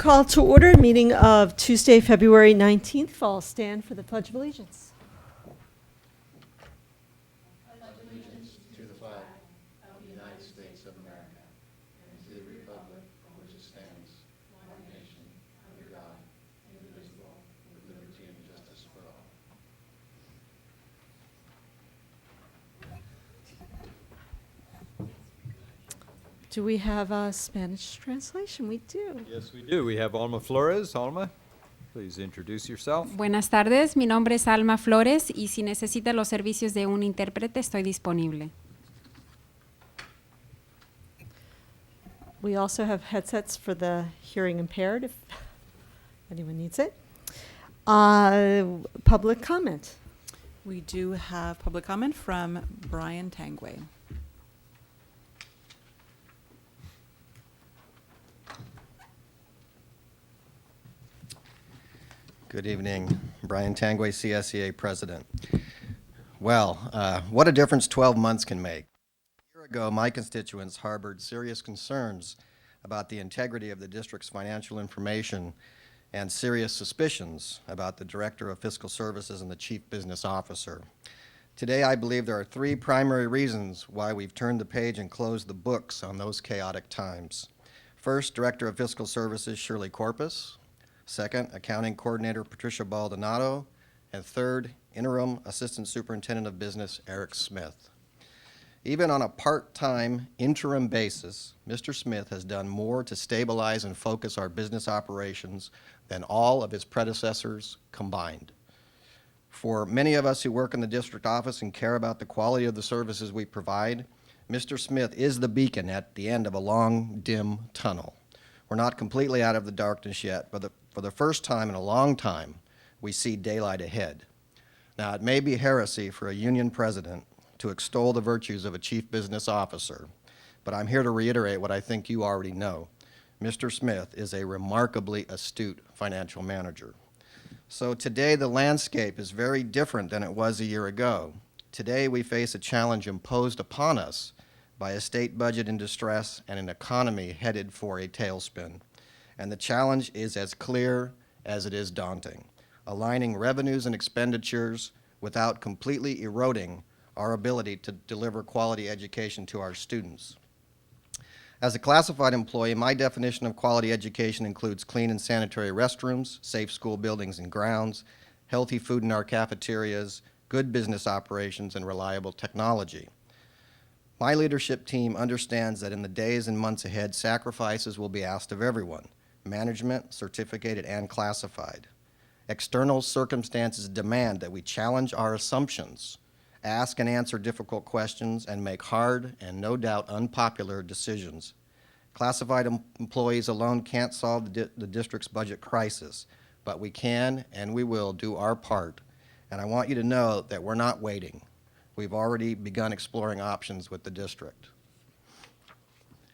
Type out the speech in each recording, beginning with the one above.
Call to order, meeting of Tuesday, February 19th. All stand for the Pledge of Allegiance. Do we have a Spanish translation? We do. Yes, we do. We have Alma Flores. Alma, please introduce yourself. Buenas tardes, mi nombre es Alma Flores y si necesita los servicios de un intérprete estoy disponible. We also have headsets for the hearing impaired if anyone needs it. Public comment. We do have public comment from Brian Tangway. Good evening. Brian Tangway, CSEA President. Well, what a difference 12 months can make. A year ago, my constituents harbored serious concerns about the integrity of the district's financial information and serious suspicions about the Director of Fiscal Services and the Chief Business Officer. Today, I believe there are three primary reasons why we've turned the page and closed the books on those chaotic times. First, Director of Fiscal Services Shirley Corpus. Second, Accounting Coordinator Patricia Baldonado. And third, Interim Assistant Superintendent of Business Eric Smith. Even on a part-time interim basis, Mr. Smith has done more to stabilize and focus our business operations than all of his predecessors combined. For many of us who work in the district office and care about the quality of the services we provide, Mr. Smith is the beacon at the end of a long, dim tunnel. We're not completely out of the darkness yet, but for the first time in a long time, we see daylight ahead. Now, it may be heresy for a union president to extol the virtues of a chief business officer, but I'm here to reiterate what I think you already know. Mr. Smith is a remarkably astute financial manager. So today, the landscape is very different than it was a year ago. Today, we face a challenge imposed upon us by a state budget in distress and an economy headed for a tailspin. And the challenge is as clear as it is daunting, aligning revenues and expenditures without completely eroding our ability to deliver quality education to our students. As a classified employee, my definition of quality education includes clean and sanitary restrooms, safe school buildings and grounds, healthy food in our cafeterias, good business operations, and reliable technology. My leadership team understands that in the days and months ahead, sacrifices will be asked of everyone, management, certificated, and classified. External circumstances demand that we challenge our assumptions, ask and answer difficult questions, and make hard and no doubt unpopular decisions. Classified employees alone can't solve the district's budget crisis, but we can and we will do our part. And I want you to know that we're not waiting. We've already begun exploring options with the district.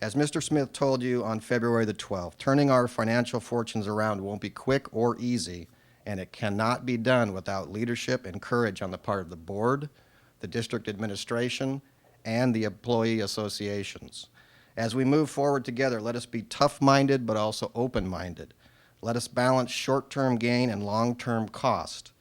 As Mr. Smith told you on February the 12th, turning our financial fortunes around won't be quick or easy, and it cannot be done without leadership and courage on the part of the board, the district administration, and the employee associations. As we move forward together, let us be tough-minded but also open-minded. Let us balance short-term gain and long-term cost.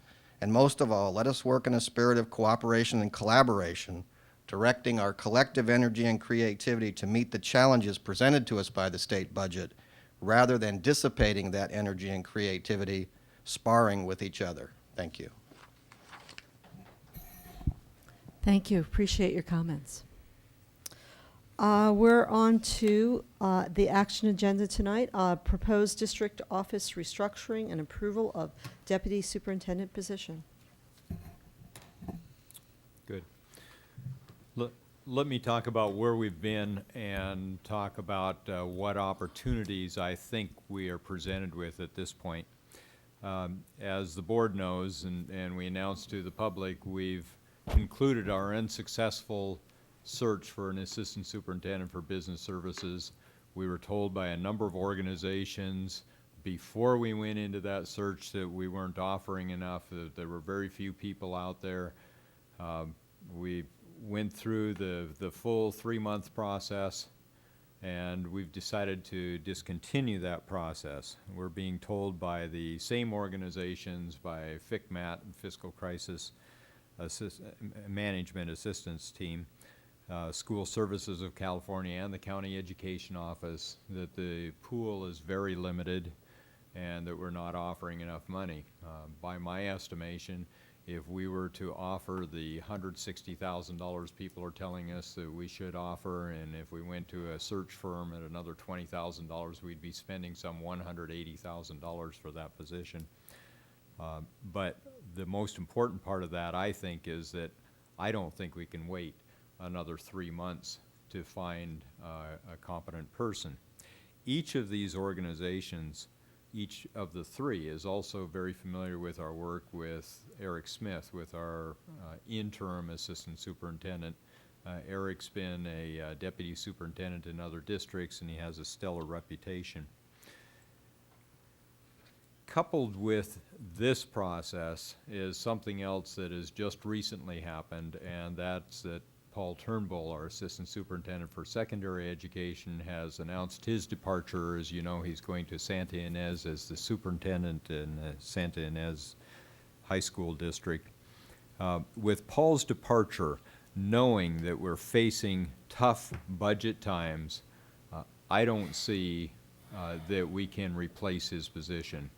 And most of all, let us work in a spirit of cooperation and collaboration, directing our collective energy and creativity to meet the challenges presented to us by the state budget, rather than dissipating that energy and creativity, sparring with each other. Thank you. Thank you. Appreciate your comments. We're on to the action agenda tonight, proposed district office restructuring and approval of deputy superintendent position. Good. Let me talk about where we've been and talk about what opportunities I think we are presented with at this point. As the board knows, and we announced to the public, we've concluded our unsuccessful search for an assistant superintendent for business services. We were told by a number of organizations before we went into that search that we weren't offering enough, that there were very few people out there. We went through the full 3-month process. and we've decided to discontinue that process. We're being told by the same organizations, by FCMAT and Fiscal Crisis Management Assistance Team, School Services of California, and the County Education Office, that the pool is very limited and that we're not offering enough money. By my estimation, if we were to offer the $160,000 people are telling us that we should offer, and if we went to a search firm at another $20,000, we'd be spending some $180,000 for that position. But the most important part of that, I think, is that I don't think we can wait another 3 months to find a competent person. Each of these organizations, each of the three, is also very familiar with our work with Eric Smith, with our interim assistant superintendent. Eric's been a deputy superintendent in other districts, and he has a stellar reputation. Coupled with this process is something else that has just recently happened, and that's that Paul Turnbull, our assistant superintendent for secondary education, has announced his departure. As you know, he's going to Santa Ynez as the superintendent in the Santa Ynez High School District. With Paul's departure, knowing that we're facing tough budget times, I don't see that we can replace his position.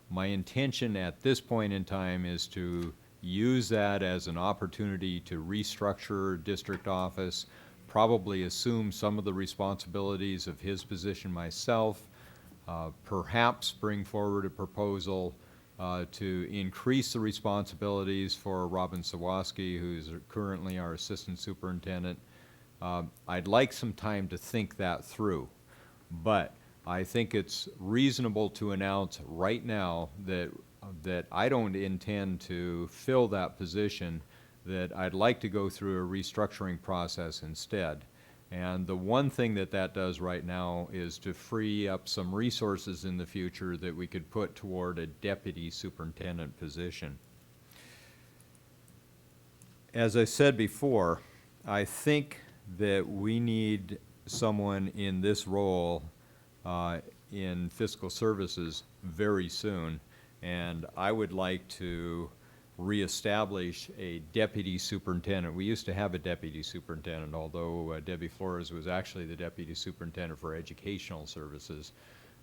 My intention at this point in time is to use that as an opportunity to restructure district office, probably assume some of the responsibilities of his position myself, perhaps bring forward a proposal to increase the responsibilities for Robin Sawaski, who's currently our assistant superintendent. I'd like some time to think that through, but I think it's reasonable to announce right now that I don't intend to fill that position, that I'd like to go through a restructuring process instead. And the one thing that does right now is to free up some resources in the future that we could put toward a deputy superintendent position. As I said before, I think that we need someone in this role in fiscal services very soon, and I would like to reestablish a deputy superintendent. We used to have a deputy superintendent, although Debbie Flores was actually the deputy superintendent for educational services.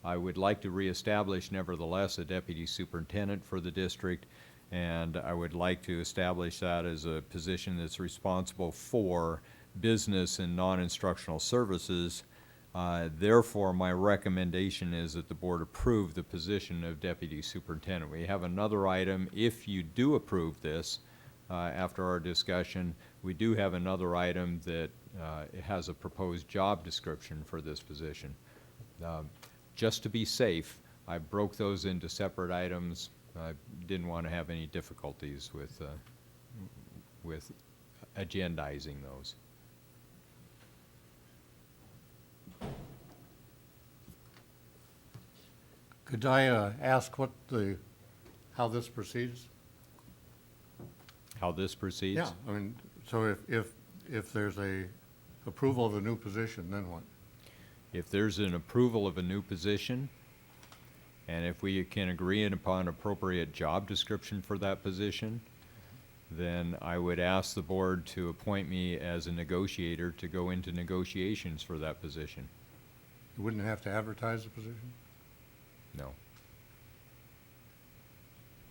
I would like to reestablish, nevertheless, a deputy superintendent for the district, and I would like to establish that as a position that's responsible for business and non-instructional services. Therefore, my recommendation is that the board approve the position of deputy superintendent. We have another item. If you do approve this, after our discussion, we do have another item that has a proposed job description for this position. Just to be safe, I broke those into separate items. I didn't want to have any difficulties with agendizing those. Could I ask how this proceeds? How this proceeds? Yeah, I mean, so if there's a approval of a new position, then what? If there's an approval of a new position, and if we can agree upon an appropriate job description for that position, then I would ask the board to appoint me as a negotiator to go into negotiations for that position. You wouldn't have to advertise the position? No.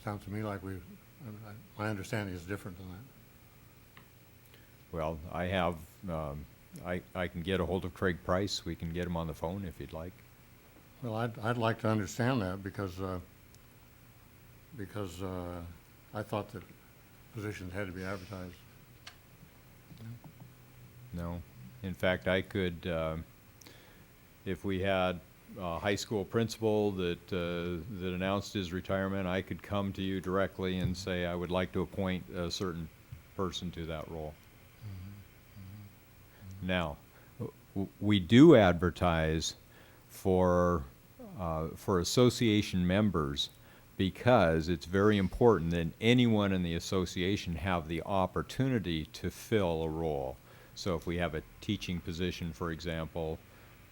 Sounds to me like my understanding is different than that. Well, I have, I can get a hold of Craig Price. We can get him on the phone if you'd like. Well, I'd like to understand that because I thought that positions had to be advertised. No. In fact, I could, if we had a high school principal that announced his retirement, I could come to you directly and say I would like to appoint a certain person to that role. Now, we do advertise for association members because it's very important that anyone in the association have the opportunity to fill a role. So if we have a teaching position, for example,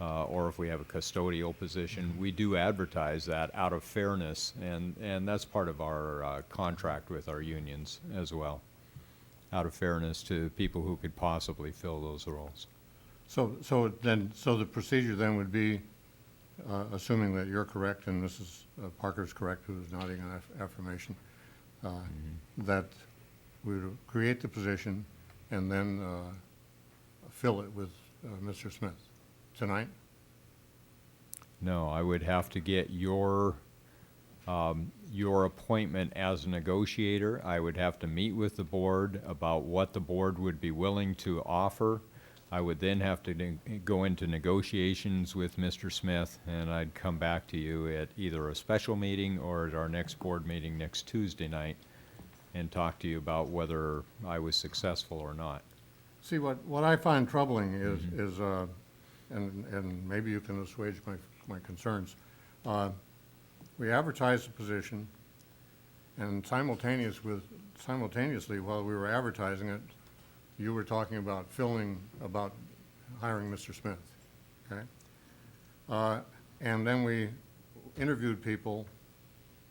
or if we have a custodial position, we do advertise that out of fairness, and that's part of our contract with our unions as well, out of fairness to people who could possibly fill those roles. So the procedure then would be, assuming that you're correct, and Mrs. Parker's correct, who is nodding an affirmation, that we would create the position and then fill it with Mr. Smith tonight? No, I would have to get your appointment as a negotiator. I would have to meet with the board about what the board would be willing to offer. I would then have to go into negotiations with Mr. Smith, and I'd come back to you at either a special meeting or at our next board meeting next Tuesday night and talk to you about whether I was successful or not. See, what I find troubling is and maybe you can assuage my concerns. We advertised the position, and simultaneously while we were advertising it, you were talking about hiring Mr. Smith, okay? And then we interviewed people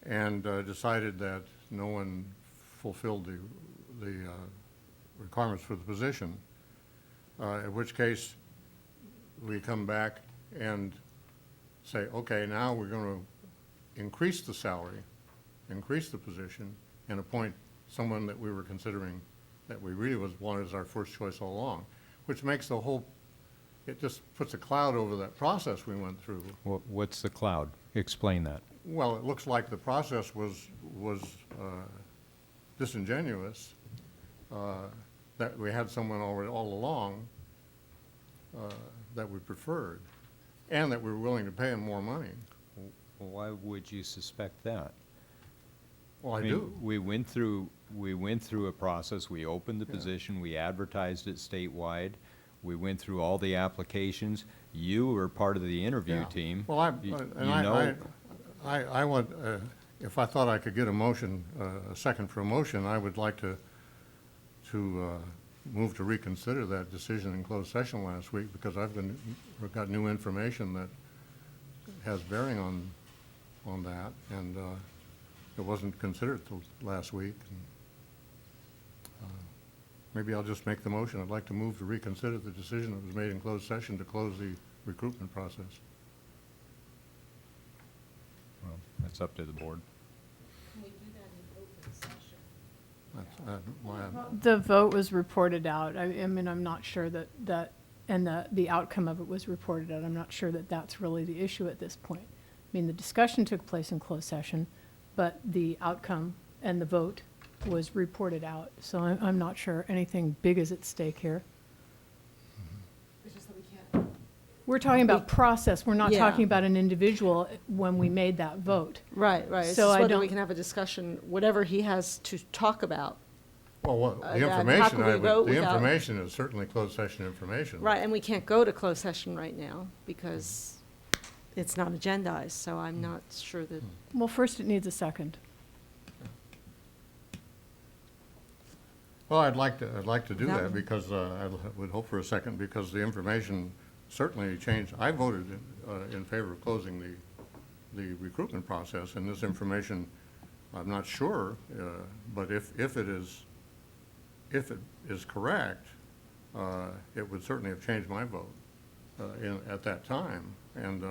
and decided that no one fulfilled the requirements for the position, in which case we come back and say, okay, now we're going to increase the salary, increase the position, and appoint someone that we were considering that we really wanted as our first choice all along, which makes the whole, it just puts a cloud over that process we went through. What's the cloud? Explain that. Well, it looks like the process was disingenuous, that we had someone already all along that we preferred, and that we were willing to pay him more money. Why would you suspect that? Well, I mean, do. We went through a process. We opened the position. We advertised it statewide. We went through all the applications. You were part of the interview Yeah. team. Well, I want, if I thought I could get a motion, a second for a motion, I would like to move to reconsider that decision in closed session last week, because we've got new information that has bearing on that, and it wasn't considered till last week. And, maybe I'll just make the motion. I'd like to move to reconsider the decision that was made in closed session to close the recruitment process. Well, that's up to the board. That's why The vote was reported out. I mean, I'm not sure that, and the outcome of it was reported out. I'm not sure that that's really the issue at this point. I mean, the discussion took place in closed session, but the outcome and the vote was reported out. So I'm not sure anything big is at stake here. We're talking about process. We're not Yeah. talking about an individual when we made that vote. Right, right. It's So just I whether we don't- can have a discussion, whatever he has to talk about. Well, how the can information, we vote the without- information is certainly closed session information. Right, and we can't go to closed session right now because it's not agendized, so I'm not sure that, Well, first it needs a second. Well, I'd like to do That- that, because I would hope for a second, because the information certainly changed. I voted in favor of closing the recruitment process, and this information, I'm not sure, but if it is correct, it would certainly have changed my vote at that time, and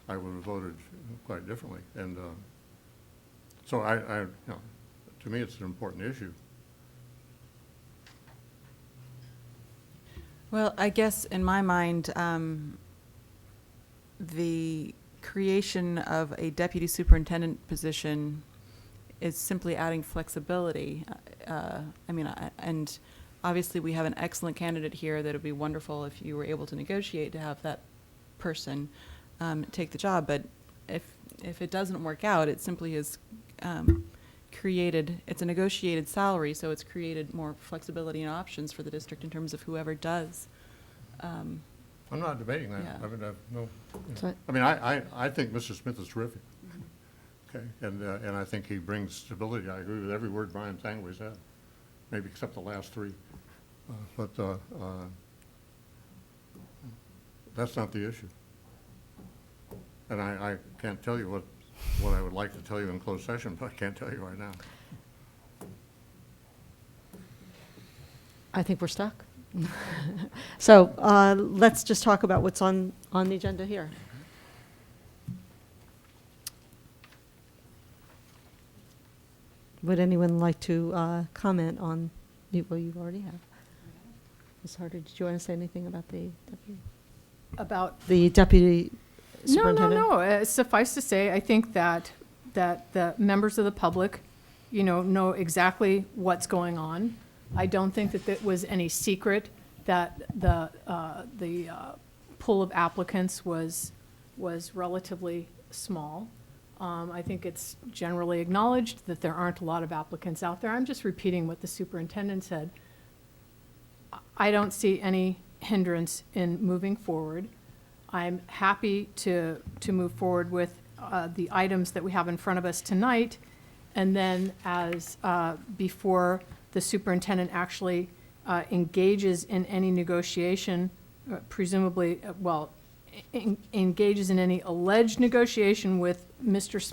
I would have voted quite differently. And so you know, to me, it's an important issue. Well, I guess in my mind, the creation of a deputy superintendent position is simply adding flexibility. And obviously we have an excellent candidate here that would be wonderful if you were able to negotiate to have that person take the job. But if it doesn't work out, it simply is it's a negotiated salary, so it's created more flexibility and options for the district in terms of whoever does. I'm not debating that. Yeah. I mean, no. So- I mean, I think Mr. Smith is terrific. Okay, and I think he brings stability. I agree with every word Brian Tangway said, maybe except the last three. That's not the issue. And I can't tell you what I would like to tell you in closed session, but I can't tell you right now. I think we're stuck. So let's just talk about what's on the agenda here. Would anyone like to comment on, well, you already have. Ms. Harder, did you want to say anything about the deputy? About The deputy No, superintendent? no. Suffice to say, I think that the members of the public, know exactly what's going on. I don't think that it was any secret that the pool of applicants was relatively small. I think it's generally acknowledged that there aren't a lot of applicants out there. I'm just repeating what the superintendent said. I don't see any hindrance in moving forward. I'm happy to move forward with the items that we have in front of us tonight, and then as before the superintendent actually engages in any negotiation, presumably, engages in any alleged negotiation with Mr.